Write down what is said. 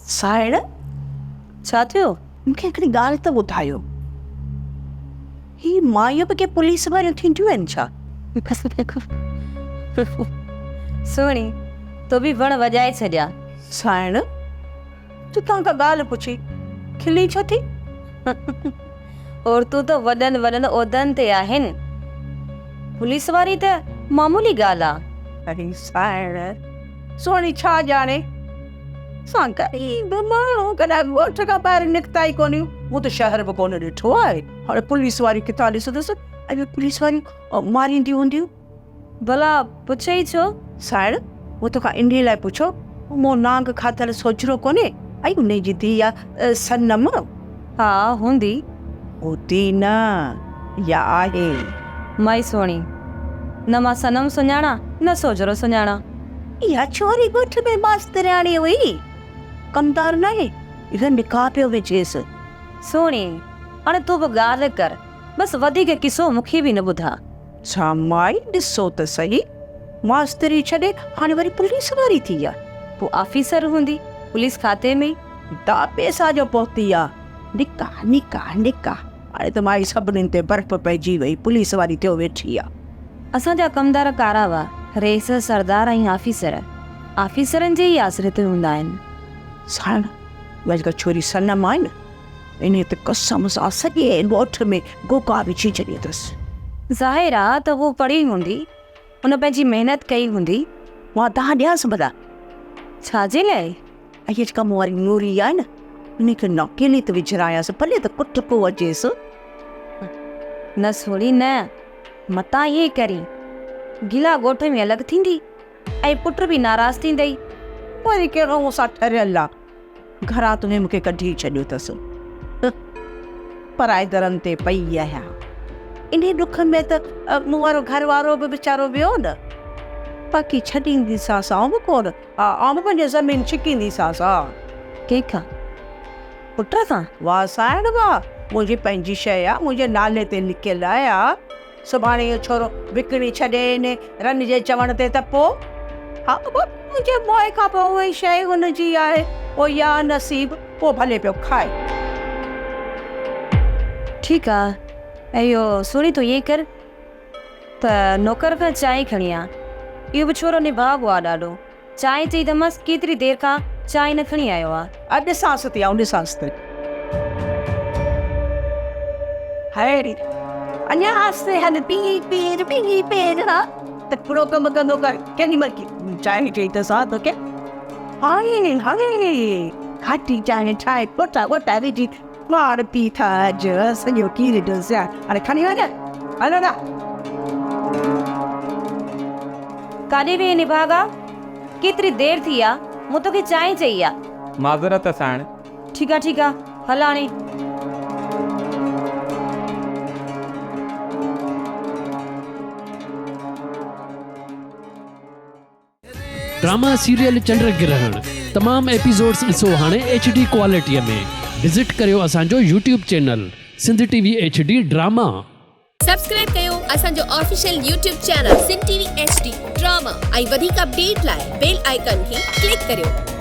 Side छा थियो? मूंखे हिकिड़ी ॻाल्हि त ॿुधायो, ही मायूं बि के पुलिस वारियूं थींदियूं आहिनि छा? सुणी तो बि वण वॼाए छॾिया। साइण तूं तव्हां खां ॻाल्हि पुछी खिली छो थी? और तूं तो वॾनि वॾनि उहिदनि ते आहिनि, पुलिस वारी त मामूली ॻाल्हि आहे। अरे साइण सोणी छा ॼाणे, असां ग़रीब माण्हू कॾहिं ॻोठ खां ॿाहिरि निकिता ई कोन्हियूं। मूं त शहर बि कोन ॾिठो आहे। हाणे पुलिस वारी किथां ॾिसंदसि? ऐं पुलिस वारियूं मारींदियूं हूंदियूं। भला पुछे ई छो? साइण वो तोखां इन लाइ पुछो, मूं नांग खातल सोचरो कोन्हे ऐं उन जी धीउ आहे सनम। हा हूंदी। होती न या आहे? माई सोणी न मां सनम सुञाणा न सोजरो सुञाणा। इहा छोरी ॻोठ में मास्तरियाणी हुई, कमदार न आहे। इहा निकाह पियो वेचेसि। सोणी हाणे तूं बि ॻाल्हि कर, बसि वधीक किसो मूंखे बि न ॿुधा। छा माई ॾिसो त सही, मास्तरी छॾे हाणे वरी पुलिस वारी थी आहे। पोइ ऑफिसर हूंदी पुलिस खाते में। दा पैसा जो पहुती आहे। निकाह निकाह निकाह, हाणे त माई सभिनीनि ते बर्फ़ पइजी वई, पुलिस वारी थियो वेठी आहे। असांजा कमदार कारा हुआ, रेस सरदार ऐं ऑफिसर, ऑफिसरनि जे ई आसरे ते हूंदा आहिनि। साण अॼुकल्ह छोरी सनम आहे न, इन ते कसम सां सॼे ॻोठ में गोका विझी छॾी अथसि। ज़ाहिर आहे त उहो पढ़ी हूंदी, हुन पंहिंजी महिनत कई हूंदी। मां तव्हां ॾियांसि भला छाजे लाइ? ऐं जेका कमु वारी नूरी आहे न, उनखे नौकेली त विझरायासि, भले त कुट को अचेसि। न सोड़ी न, मता ये करी गिला ॻोठ में अलॻि थींदी ऐं पुट बि नाराज़ थींदई। वरी कहिड़ो मूंसां ठरियल आहे, घरां तुंहिंजे मूंखे कढी छॾियो अथसि। पराए दरनि ते पई आहियां। इन ॾुख में त मूं वारो घर वारो बि वीचारो वियो न। बाक़ी छॾींदीसांसि आउं बि कोन, आउं बि पंहिंजी ज़मीन छिकींदीसांसि। कंहिंखां? पुट सां? वाह साइण वाह, मुंहिंजी पंहिंजी शइ आहे, मुंहिंजे नाले ते लिखियल आहे। सुभाणे इहो छोरो विकिणी छॾे इन रन जे चवण ते त पोइ हा मुंहिंजे मोए खां पोइ उहा शइ हुनजी आहे। पोइ या नसीब, पोइ भले पियो खाए। ठीकु आहे, ऐं इहो सुणी तो ये कर त नौकर खां चांहि खणी आ। इहो बि छोरो निभागो आहे ॾाढो। चांहि चई त मस्त केतिरी देरि खां चांहि न खणी आयो आहे। ॾिसांसि थी, आउं ॾिसांसि थी। हैरी अञा आस्ते हल, पी पेर हा त पूरो कमु कंदो कर। केॾी महिल चांहि चई त सा तोखे हाणे हाणे खाटी चांहि ठाहे गोटा गोटा विझी मार पी था। अॼु सॼो खीर ॾोसिया, हाणे खणी वञ। हलो न काॾे वे निभागा, केतिरी देरि थी आहे, मूं तोखे चांहि चई आहे। माज़रत साण। ठीकु आहे ठीकु आहे, हल हाणे। ड्रामा सीरियल चंड ग्रहण तमाम एपिसोड्स ॾिसो हाणे HD क्वालिटीअ में। विज़िट करियो असांजो YouTube channel Sindh TVHD drama. Subscribe कयो असांजो official YouTube channel SindhTVHD drama ऐं वधीक अपडेट लाइ बेल आइकन खे क्लिक करियो।